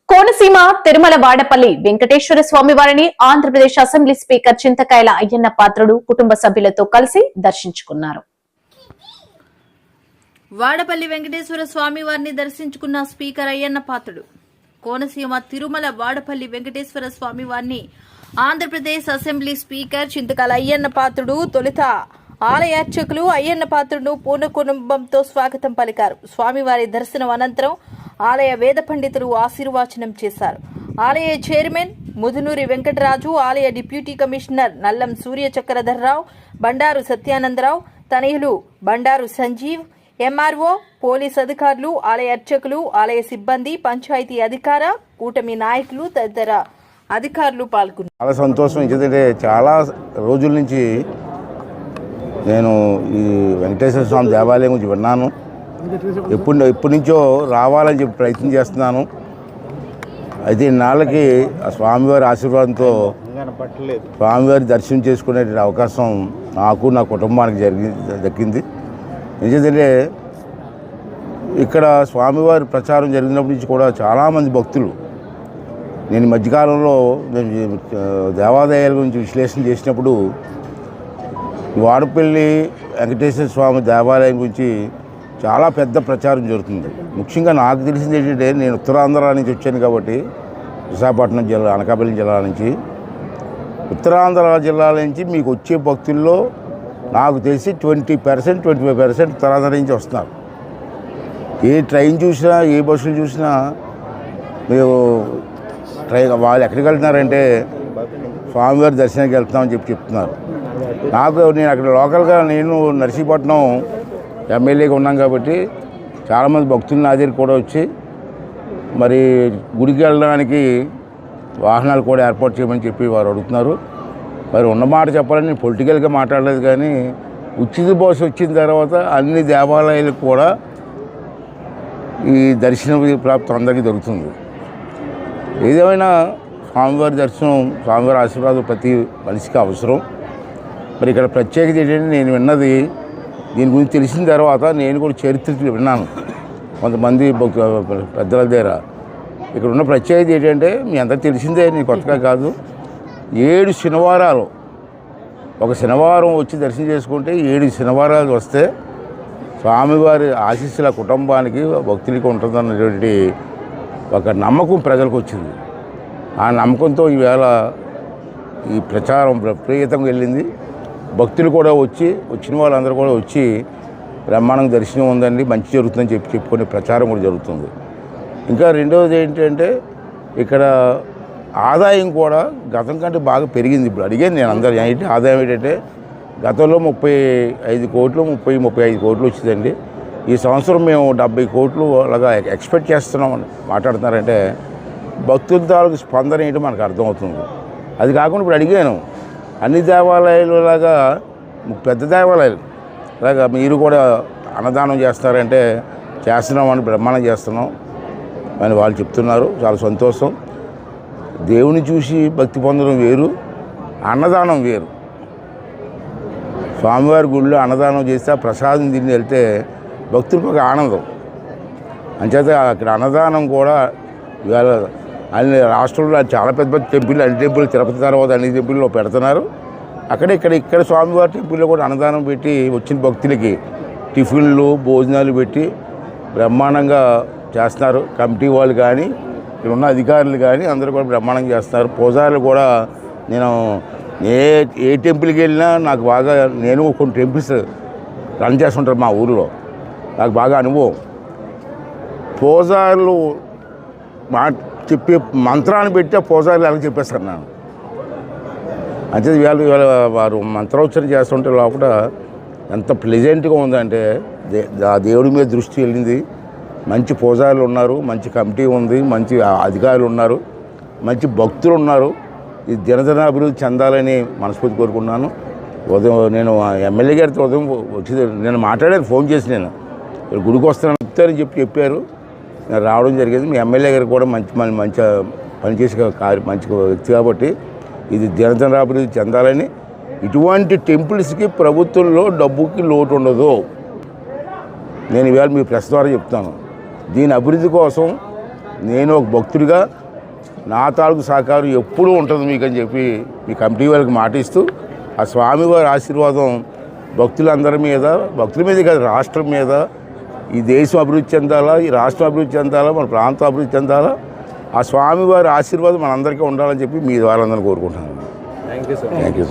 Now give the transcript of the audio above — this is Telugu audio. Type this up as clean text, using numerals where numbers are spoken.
కోనసీమ తిరుమల వాడపల్లి వెంకటేశ్వర స్వామి వారిని ఆంధ్రప్రదేశ్ అసెంబ్లీ స్పీకర్ చింతకాయల అయ్యన్న పాత్రుడు కుటుంబ సభ్యులతో కలిసి దర్శించుకున్నారు. వాడపల్లి వెంకటేశ్వర స్వామి వారిని దర్శించుకున్న స్పీకర్ అయ్యన్న పాత్రుడు. కోనసీమ తిరుమల వాడపల్లి వెంకటేశ్వర స్వామి వారిని ఆంధ్రప్రదేశ్ అసెంబ్లీ స్పీకర్ చింతకాయల అయ్యన్న పాత్రుడు తొలుత ఆలయ అర్చకులు అయ్యన్న పాత్రుడును పూర్ణ కుటుంబంతో స్వాగతం పలికారు. స్వామివారి దర్శనం అనంతరం ఆలయ వేద పండితులు ఆశీర్వచనం చేశారు. ఆలయ చైర్మన్ ముదునూరి వెంకటరాజు, ఆలయ డిప్యూటీ కమిషనర్ నల్లం సూర్య చక్రధర్రావు, బండారు సత్యానందరావు, తనయులు బండారు సంజీవ్, ఎంఆర్ఓ, పోలీస్ అధికారులు, ఆలయ అర్చకులు, ఆలయ సిబ్బంది, పంచాయతీ అధికార కూటమి నాయకులు తదితర అధికారులు పాల్గొన్నారు. చాలా సంతోషం. ఎందుకంటే చాలా రోజుల నుంచి నేను ఈ వెంకటేశ్వర స్వామి దేవాలయం గురించి విన్నాను. ఎప్పటి నుంచో రావాలని చెప్పి ప్రయత్నం చేస్తున్నాను. అయితే ఇన్నాళ్ళకి ఆ స్వామివారి ఆశీర్వాదంతో స్వామివారి దర్శనం చేసుకునే అవకాశం నాకు నా కుటుంబానికి దక్కింది. ఎందుకంటే ఇక్కడ స్వామివారి ప్రచారం జరిగినప్పటి నుంచి కూడా చాలామంది భక్తులు, నేను మధ్యకాలంలో దేవాలయాల గురించి విశ్లేషణ చేసినప్పుడు వాడపల్లి వెంకటేశ్వర స్వామి దేవాలయం గురించి చాలా పెద్ద ప్రచారం జరుగుతుంది. ముఖ్యంగా నాకు తెలిసింది ఏంటంటే, నేను ఉత్తరాంధ్ర నుంచి వచ్చాను కాబట్టి, విశాఖపట్నం జిల్లా, అనకాపల్లి జిల్లా నుంచి, ఉత్తరాంధ్ర జిల్లాల నుంచి మీకు వచ్చే భక్తుల్లో నాకు తెలిసి 20%, 25% ఉత్తరాంధ్ర నుంచి వస్తున్నారు. ఏ ట్రైన్ చూసినా, ఏ బస్సులు చూసినా మీరు వాళ్ళు ఎక్కడికి వెళ్తున్నారంటే స్వామివారి దర్శనానికి వెళ్తున్నామని చెప్తున్నారు. నేను అక్కడ లోకల్గా నేను నర్సీపట్నం ఎమ్మెల్యేగా ఉన్నాం కాబట్టి చాలామంది భక్తులు నా దగ్గర కూడా వచ్చి మరి గుడికి వెళ్ళడానికి వాహనాలు కూడా ఏర్పాటు చేయమని చెప్పి వారు అడుగుతున్నారు. మరి ఉన్నమాట చెప్పాలని నేను పొలిటికల్గా మాట్లాడలేదు, కానీ ఉచిత బస్సు వచ్చిన తర్వాత అన్ని దేవాలయాలకు కూడా ఈ దర్శన ప్రాప్తి అందరికీ దొరుకుతుంది. ఏదేమైనా స్వామివారి దర్శనం, స్వామివారి ఆశీర్వాదం ప్రతి మనిషికి అవసరం. మరి ఇక్కడ ప్రత్యేకత ఏంటంటే, నేను విన్నది, దీని గురించి తెలిసిన తర్వాత నేను కూడా చరిత్ర విన్నాను కొంతమంది పెద్దల దగ్గర. ఇక్కడ ఉన్న ప్రత్యేకత ఏంటంటే, మీ అందరికీ తెలిసిందే, నేను కొత్తగా కాదు, 7 శనివారాలు, ఒక శనివారం వచ్చి దర్శనం చేసుకుంటే 7 శనివారాలు వస్తే స్వామివారి ఆశీస్సుల కుటుంబానికి, భక్తులకి ఉంటుందన్నటువంటి ఒక నమ్మకం ప్రజలకు వచ్చింది. ఆ నమ్మకంతో ఈవేళ ఈ ప్రచారం విపరీతంగా వెళ్ళింది. భక్తులు కూడా వచ్చిన వాళ్ళందరూ కూడా వచ్చి బ్రహ్మాండంగా దర్శనం ఉందండి, మంచి జరుగుతుందని చెప్పుకునే ప్రచారం కూడా జరుగుతుంది. ఇంకా రెండవది ఏంటంటే, ఇక్కడ ఆదాయం కూడా గతం కంటే బాగా పెరిగింది. ఇప్పుడు అడిగాను నేను అందరూ ఏంటి ఆదాయం ఏంటంటే, గతంలో 35 కోట్లు 35 కోట్లు వచ్చిందండి. ఈ సంవత్సరం మేము 70 కోట్లు అలాగా ఎక్స్పెక్ట్ చేస్తున్నామని మాట్లాడుతున్నారంటే భక్తుల తాలూకు స్పందన ఏంటో మనకు అర్థమవుతుంది. అది కాకుండా ఇప్పుడు అడిగాను, అన్ని దేవాలయాలు లాగా పెద్ద దేవాలయాలు అలాగా మీరు కూడా అన్నదానం చేస్తారంటే చేస్తున్నామని, బ్రహ్మాండం చేస్తున్నాం అని వాళ్ళు చెప్తున్నారు. చాలా సంతోషం. దేవుని చూసి భక్తి పొందడం వేరు, అన్నదానం వేరు. స్వామివారి గుడిలో అన్నదానం చేస్తే ఆ ప్రసాదం తిని వెళ్తే భక్తులకు ఒక ఆనందం. అంచేత అక్కడ అన్నదానం కూడా ఇవాళ అన్ని రాష్ట్రంలో చాలా పెద్ద పెద్ద టెంపుల్, అన్ని టెంపుల్, తిరుపతి తర్వాత అన్ని టెంపుల్లో పెడుతున్నారు. ఇక్కడ స్వామివారి టెంపుల్లో కూడా అన్నదానం పెట్టి వచ్చిన భక్తులకి టిఫిన్లు, భోజనాలు పెట్టి బ్రహ్మాండంగా చేస్తున్నారు. కమిటీ వాళ్ళు కానీ, ఇక్కడ ఉన్న అధికారులు కానీ అందరూ కూడా బ్రహ్మాండంగా చేస్తున్నారు. పూజారులు కూడా, నేను ఏ టెంపుల్కి వెళ్ళినా నాకు బాగా, నేను కొన్ని టెంపుల్స్ రన్ చేస్తుంటారు మా ఊరిలో, నాకు బాగా అనుభవం. పూజారులు చెప్పే మంత్రాన్ని పెట్టి పూజారులు ఎలా చెప్పేస్తారు నేను. అంటే ఇవాళ వారు మంత్రోచ్చరణ చేస్తుంటే లోపల ఎంత ప్లెజెంట్గా ఉందంటే, ఆ దేవుడి మీద దృష్టి వెళ్ళింది. మంచి పూజారులు ఉన్నారు, మంచి కమిటీ ఉంది, మంచి అధికారులు ఉన్నారు, మంచి భక్తులు ఉన్నారు. ఈ దినదిన అభివృద్ధి చెందాలని మనస్ఫూర్తి కోరుకున్నాను. ఉదయం నేను ఎమ్మెల్యే గారితో ఉదయం వచ్చి నేను మాట్లాడాను, ఫోన్ చేసి నేను గుడికి వస్తానని చెప్పారు. నేను రావడం జరిగింది. మీ ఎమ్మెల్యే గారు కూడా మంచి పనిచేసే మంచి వ్యక్తి కాబట్టి ఇది దినదిన అభివృద్ధి చెందాలని, ఇటువంటి టెంపుల్స్కి ప్రభుత్వంలో డబ్బుకి లోటు ఉండదు. నేను ఇవాళ మీ ప్రెస్ ద్వారా చెప్తాను. దీని అభివృద్ధి కోసం నేను ఒక భక్తుడిగా నా తాలూకు సహకారం ఎప్పుడూ ఉంటుంది మీకు అని చెప్పి మీ కమిటీ వాళ్ళకి మాటిస్తూ ఆ స్వామివారి ఆశీర్వాదం భక్తుల మీద కాదు రాష్ట్రం మీద, ఈ దేశం అభివృద్ధి చెందాలా, ఈ రాష్ట్రం అభివృద్ధి చెందాలా, మన ప్రాంతం అభివృద్ధి చెందాలా, ఆ స్వామివారి ఆశీర్వాదం మనందరికీ ఉండాలని చెప్పి మీ ద్వారా అందరిని కోరుకుంటున్నాను. Thank you sir. Thank you.